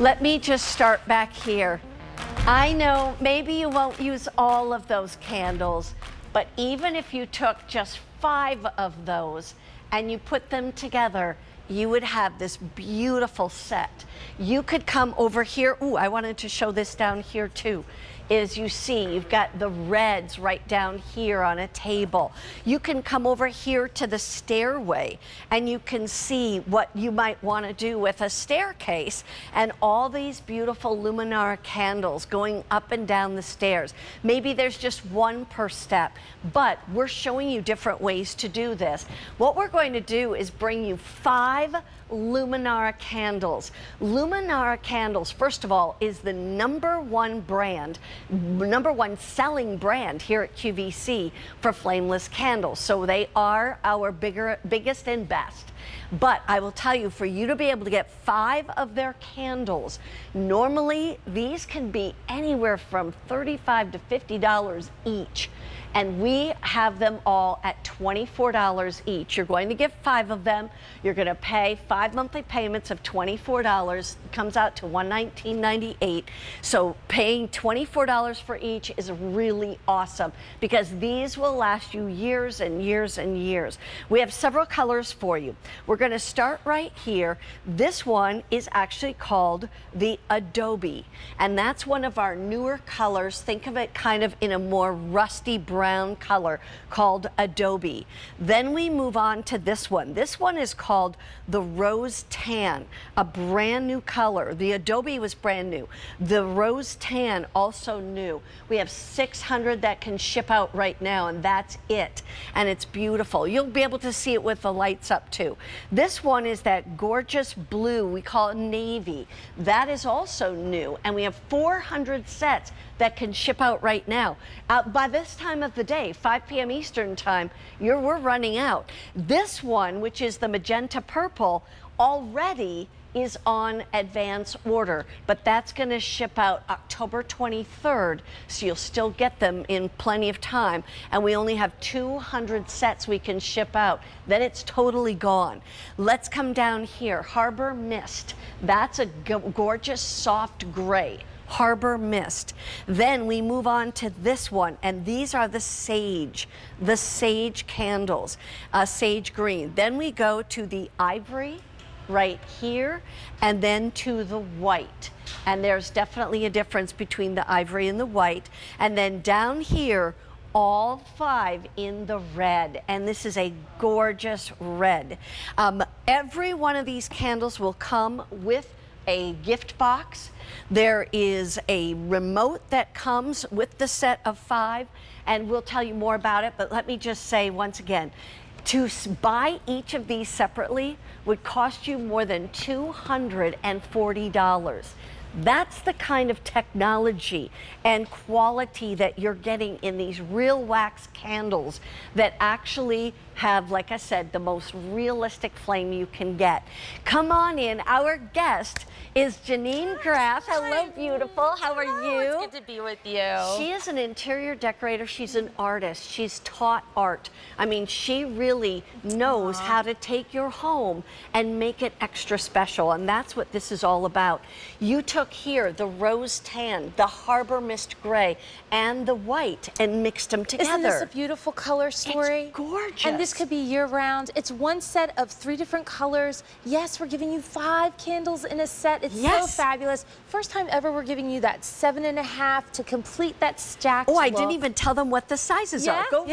Let me just start back here. I know maybe you won't use all of those candles, but even if you took just 5 of those and you put them together, you would have this beautiful set. You could come over here. Ooh, I wanted to show this down here too. As you see, you've got the reds right down here on a table. You can come over here to the stairway and you can see what you might want to do with a staircase and all these beautiful Luminara candles going up and down the stairs. Maybe there's just one per step, but we're showing you different ways to do this. What we're going to do is bring you 5 Luminara candles. Luminara candles, first of all, is the #1 brand, #1 selling brand here at QVC for flameless candles. So they are our biggest and best. But I will tell you, for you to be able to get 5 of their candles, normally these can be anywhere from $35 to $50 each. And we have them all at $24 each. You're going to get 5 of them. You're going to pay 5 monthly payments of $24. It comes out to $119.98. So paying $24 for each is really awesome because these will last you years and years and years. We have several colors for you. We're going to start right here. This one is actually called the Adobe, and that's one of our newer colors. Think of it kind of in a more rusty brown color called Adobe. Then we move on to this one. This one is called the Rose Tan, a brand new color. The Adobe was brand new. The Rose Tan also new. We have 600 that can ship out right now, and that's it. And it's beautiful. You'll be able to see it with the lights up too. This one is that gorgeous blue. We call it navy. That is also new, and we have 400 sets that can ship out right now. By this time of the day, 5 p.m. Eastern time, we're running out. This one, which is the magenta purple, already is on advance order, but that's going to ship out October 23rd, so you'll still get them in plenty of time, and we only have 200 sets we can ship out. Then it's totally gone. Let's come down here. Harbor Mist. That's a gorgeous soft gray. Harbor Mist. Then we move on to this one, and these are the sage candles, sage green. Then we go to the ivory right here, and then to the white. And there's definitely a difference between the ivory and the white. And then down here, all 5 in the red, and this is a gorgeous red. Every one of these candles will come with a gift box. There is a remote that comes with the set of 5, and we'll tell you more about it, but let me just say once again, to buy each of these separately would cost you more than $240. That's the kind of technology and quality that you're getting in these real wax candles that actually have, like I said, the most realistic flame you can get. Come on in. Our guest is Janine Graff. Hello, beautiful. How are you? It's good to be with you. She is an interior decorator. She's an artist. She's taught art. I mean, she really knows how to take your home and make it extra special, and that's what this is all about. You took here the Rose Tan, the Harbor Mist Gray, and the white and mixed them together. Isn't this a beautiful color story? It's gorgeous. And this could be year-round. It's one set of 3 different colors. Yes, we're giving you 5 candles in a set. It's so fabulous. First time ever we're giving you that 7.5 to complete that stacked I look. didn't even tell them what the sizes are. Go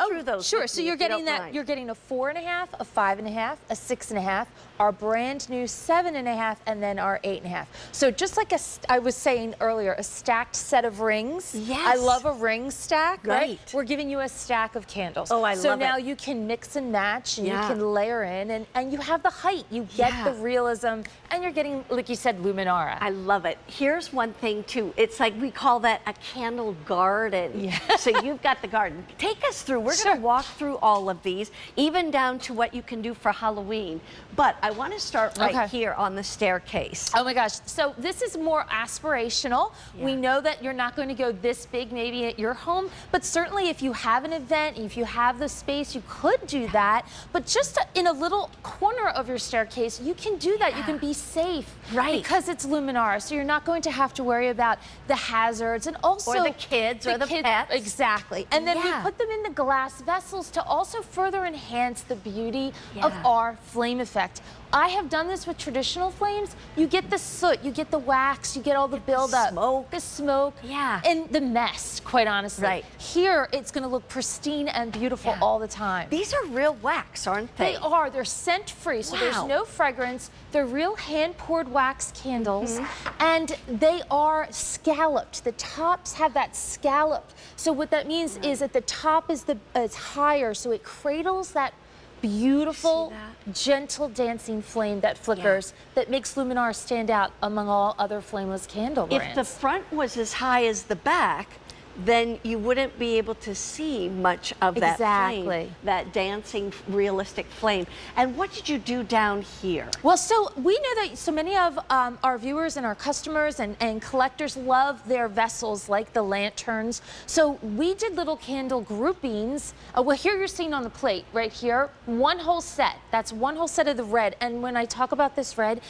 through those. Sure. So you're getting that. You're getting a 4.5, a 5.5, a 6.5, our brand new 7.5, and then our 8.5. So just like I was saying earlier, a stacked set of rings. Yes. I love a ring stack. Right. We're giving you a stack of candles. Oh, I love it. So now you can mix and match, and you can layer in, and you have the height. You get the realism, and you're getting, like you said, Luminara. I love it. Here's one thing too. It's like we call that a candle garden. Yeah. So you've got the garden. Take us through. We're going to walk through all of these, even down to what you can do for Halloween. But I want to start right here on the staircase. Oh my gosh. So this is more aspirational. Yeah. We know that you're not going to go this big maybe at your home, but certainly if you have an event, if you have the space, you could do that. But just in a little corner of your staircase, you can do that. You can be safe. Right. Because it's Luminara. So you're not going to have to worry about the hazards and also Or the kids or the pets. Exactly. And then we put them in the glass vessels to also further enhance the beauty of our flame effect. I have done this with traditional flames. You get the soot, you get the wax, you get all the buildup. The smoke. Yeah. And the mess, quite honestly. Right. Here, it's gonna look pristine and beautiful all the time. These are real wax, aren't they? They are. They're scent-free, so there's no fragrance. They're real hand-poured wax candles, and they are scalloped. The tops have that scalloped. So what that means is that the top is higher, so it cradles that beautiful, gentle dancing flame that flickers that makes Luminara stand out among all other flameless candle brands. If the front was as high as the back, then you wouldn't be able to see much of that flame, that dancing, realistic flame. And what did you do down here? Well, so we know that so many of our viewers and our customers and collectors love their vessels like the lanterns. So we did little candle groupings. Well, here you're seeing on the plate right here, one whole set. That's one whole set of the red. And when I talk about this red,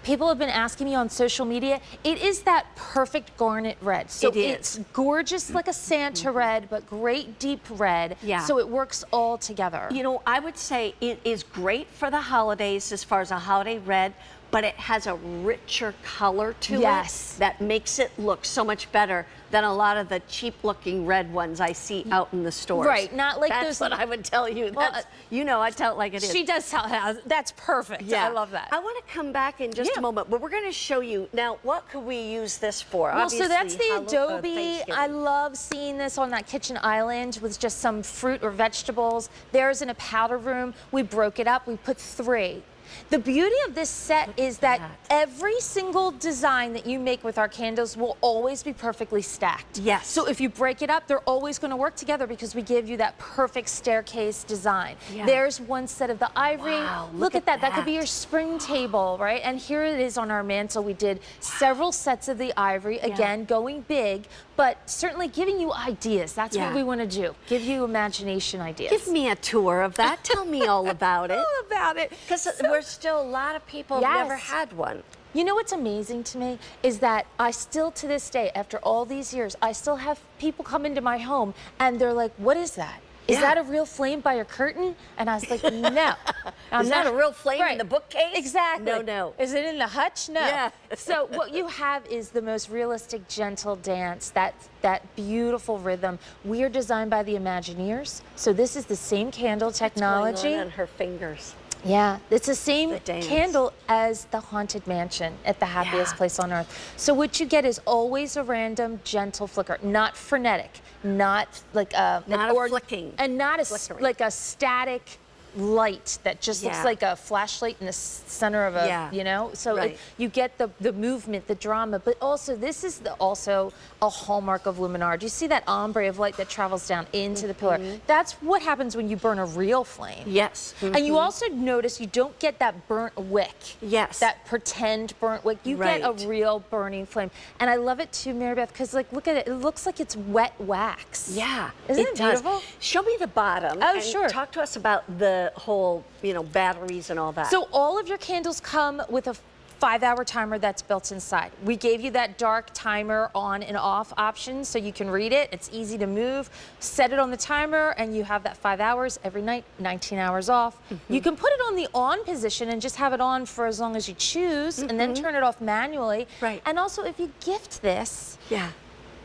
people have been asking me on social media, it is that perfect garnet red. So it's gorgeous like a Santa red, but great deep red. So it works all together. You know, I would say it is great for the holidays as far as a holiday red, but it has a richer color to it that makes it look so much better than a lot of the cheap-looking red ones I see out in the stores. Right, not like That's what I would tell you. Well, That's, you know, I tell it like it is. She does tell it. That's perfect. I love that. I want to come back in just a moment, but we're going to show you now. What could we use this for? Well, Obviously, so that's the Adobe. Thanksgiving. I love seeing this on that kitchen island with just some fruit or vegetables. There's in a powder room. We broke it up. We put 3. The beauty of this set is that every single design that you make with our candles will always be perfectly stacked. Yes. So if you break it up, they're always going to work together because we give you that perfect staircase design. There's one set of the ivory. Wow, look at that. That could be your spring table, right? And here it is on our mantle. We did several sets of the ivory, again, going big, but certainly giving you ideas. That's what we want to do. Give you imagination ideas. Give me a tour of that. Tell me all about it. All about it. Because we're still, a lot of people have never had one. You know what's amazing to me is that I still, to this day, after all these years, I still have people come into my home and they're like, what is that? Is that a real flame by your curtain? And I was like, no. Is that a real flame in the bookcase? Exactly. No, no. Is it in the hutch? No. Yeah. So what you have is the most realistic, gentle dance, that beautiful rhythm. We are designed by the Imagineers. So this is the same candle technology. What's going on her fingers? Yeah, it's the same candle as the Haunted Mansion at the happiest place on earth. So what you get is always a random, gentle flicker, not frenetic, not like a flicking, and not like a static light that just looks like a flashlight in the center of a, you know? So you get the movement, the drama, but also this is also a hallmark of Luminara. Do you see that ombre of light that travels down into the pillar? That's what happens when you burn a real flame. Yes. And you also notice you don't get that burnt wick. Yes. That pretend burnt wick. You get a real burning flame. And I love it too, Mary Beth, because like, look at it. It looks like it's wet wax. Yeah. Isn't it beautiful? Show me the bottom. Oh, and sure. Talk to us about the whole, you know, batteries and all that. So all of your candles come with a 5-hour timer that's built inside. We gave you that dark timer on and off option so you can read it. It's easy to move. Set it on the timer and you have that 5 hours every night, 19 hours off. You can put it on the on position and just have it on for as long as you choose and then turn it off manually. And also if you gift this,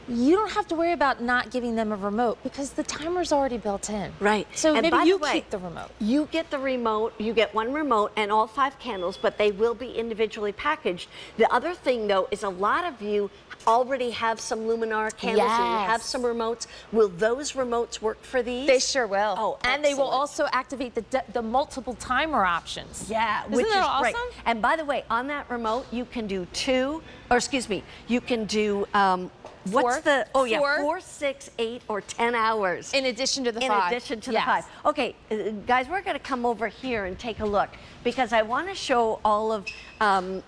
you don't have to worry about not giving them a remote because the timer's already built in. So and maybe you keep the remote. You get the remote, you get one remote and all 5 candles, but they will be individually packaged. The other thing though is a lot of you already have some Luminara candles and you have some remotes. Will those remotes work for these? They sure will. Oh, and they will also activate the multiple timer options. Which is awesome? great. And by the way, on that remote, you can do you can do What's the, oh yeah, Four. 4, 6, 8, or 10 hours. In addition to the in 5. In addition to the Yes. 5. Okay, guys, we're going to come over here and take a look because I want to show all of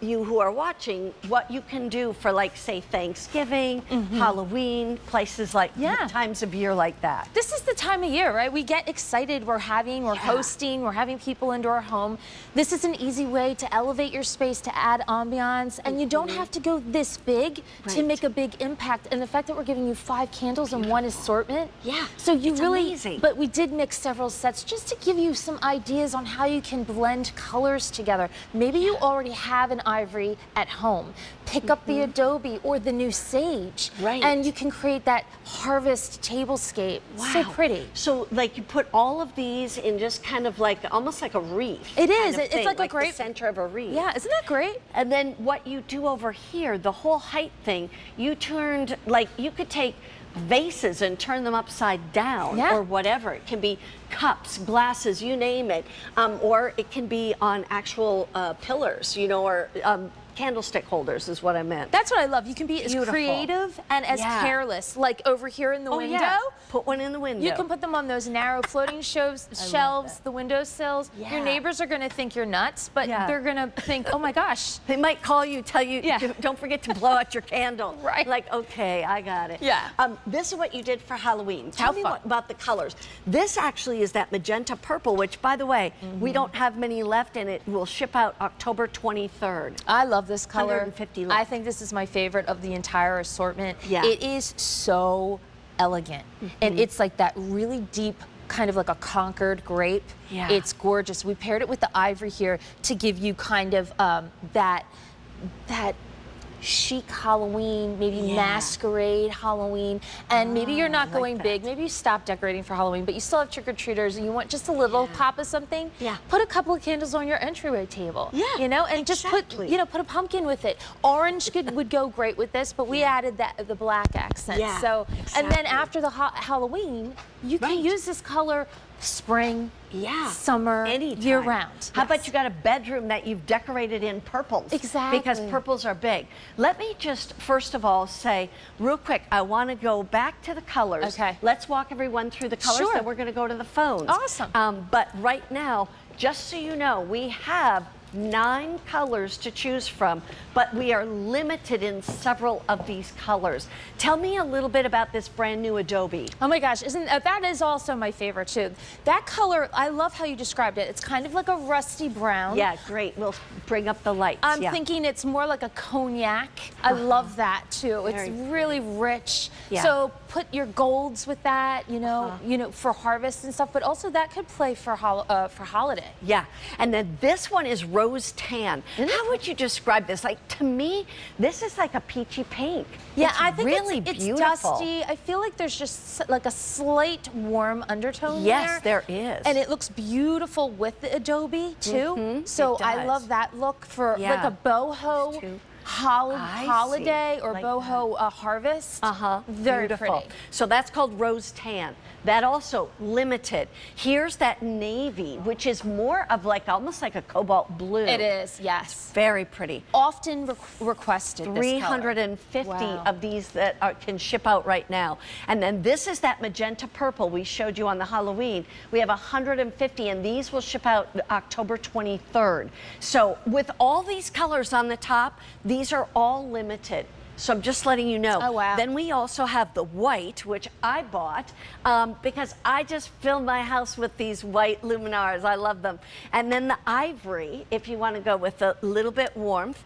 you who are watching what you can do for, like, say, Thanksgiving, Halloween, places like times of year like that. This is the time of year, right? We get excited. We're hosting, we're having people into our home. This is an easy way to elevate your space, to add ambiance, and you don't have to go this big to make a big impact. And the fact that we're giving you 5 candles in one assortment. Yeah, So you it's really, amazing. but we did mix several sets just to give you some ideas on how you can blend colors together. Maybe you already have an ivory at home. Pick up the adobe or the new sage. Right. And you can create that harvest tablescape. Wow. So pretty. So, like, you put all of these in just kind of like, almost like a wreath. It kind is. of It's thing, like a great the center of a wreath. Yeah, isn't that great? And then what you do over here, the whole height thing, you turned, like, you could take vases and turn them upside down or whatever. It can be cups, glasses, you name it. Or it can be on actual pillars, you know, or candlestick holders is what I meant. That's what I love. You can be as Beautiful. creative and as careless. Like over here in the window. Yeah. Put one in the window. You can put them on those narrow floating shelves, the windowsills. Yeah. Your neighbors are going to think you're nuts, but they're going to think, oh my gosh. They might call you, tell you, don't forget to blow out your candle. Right. Like, okay, I got it. Yeah. This is what you did for Halloween. How Tell me fun. about the colors. This actually is that magenta purple, which, by the way, we don't have many left, and it will ship out October 23rd. I love this color. 150 left. I think this is my favorite of the entire assortment. Yeah. It is so elegant. And it's like that really deep, kind of like a Concord grape. Yeah. It's gorgeous. We paired it with the ivory here to give you kind of that chic Halloween, maybe masquerade Halloween, and maybe you're not going big, maybe you stop decorating for Halloween, but you still have trick-or-treaters and you want just a little pop of something, put a couple of candles on your entryway table, you know, and just put a pumpkin with it. Orange would go great with this, but we added the black accent. So, and then after the Halloween, you can use this color spring, summer, anytime. year round. How about you got a bedroom that you've decorated in purples? Exactly. Because purples are big. Let me just first of all say real quick, I want to go back to the colors. Okay. Let's walk everyone through the colors, then we're going to go to the phones. Awesome. But right now, just so you know, we have 9 colors to choose from, but we are limited in several of these colors. Tell me a little bit about this brand new Adobe. Oh my gosh, that is also my favorite too. That color, I love how you described it. It's kind of like a rusty brown. Yeah, great. We'll bring up the lights. I'm thinking it's more like a cognac. I love that too. It's really rich. So put your golds with that, you know, for harvest and stuff, but also that could play for holiday. Yeah, and then this one is rose tan. How would you describe this? Like, to me, this is like a peachy pink. Yeah, it's I think really it's beautiful. dusty. I feel like there's just like a slight warm undertone Yes, there. there is. And it looks beautiful with the Adobe too. So I love that look for like a boho holiday or like boho harvest. Very beautiful. pretty. So that's called rose tan. That also limited. Here's that navy, which is more of like almost like a cobalt blue. It is, yes. Very pretty. Often requested. 350 of these that can ship out right now. And then this is that magenta purple we showed you on the Halloween. We have 150, and these will ship out October 23rd. So with all these colors on the top, these are all limited. So I'm just letting you know. Oh, wow. Then we also have the white, which I bought because I just filled my house with these white Luminaras. I love them. And then the ivory, if you want to go with a little bit warmth.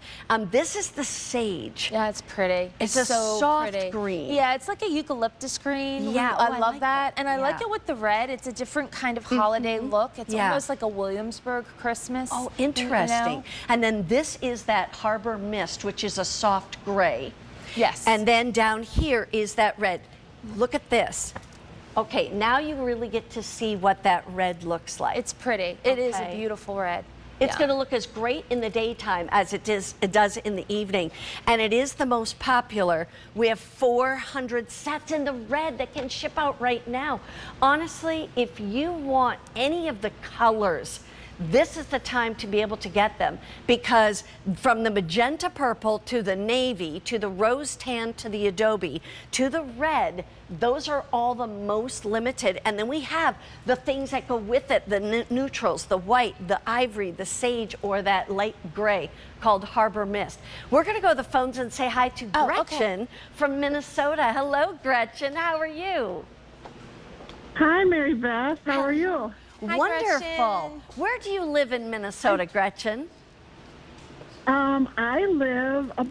This is the sage. Yeah, it's pretty. It's a so soft pretty. green. Yeah, it's like a eucalyptus green. Yeah, I love like that. And I like it with the red. It's a different kind of holiday look. It's almost like a Williamsburg Christmas. Oh, interesting. You know? And then this is that Harbor Mist, which is a soft gray. Yes. And then down here is that red. Look at this. Okay, now you really get to see what that red looks like. It's pretty. It is a beautiful red. It's going to look as great in the daytime as it does in the evening. And it is the most popular. We have 400 sets in the red that can ship out right now. Honestly, if you want any of the colors this is the time to be able to get them, because from the magenta purple to the navy to the rose tan to the adobe to the red, those are all the most limited. And then we have the things that go with it, the neutrals, the white, the ivory, the sage, or that light gray called Harbor Mist. We're going to go to the phones and say hi to Gretchen from Minnesota. Hello, Gretchen. How are you? Hi, Mary Beth. How are you? Hi, Wonderful. Gretchen. Where do you live in Minnesota, Gretchen? I live about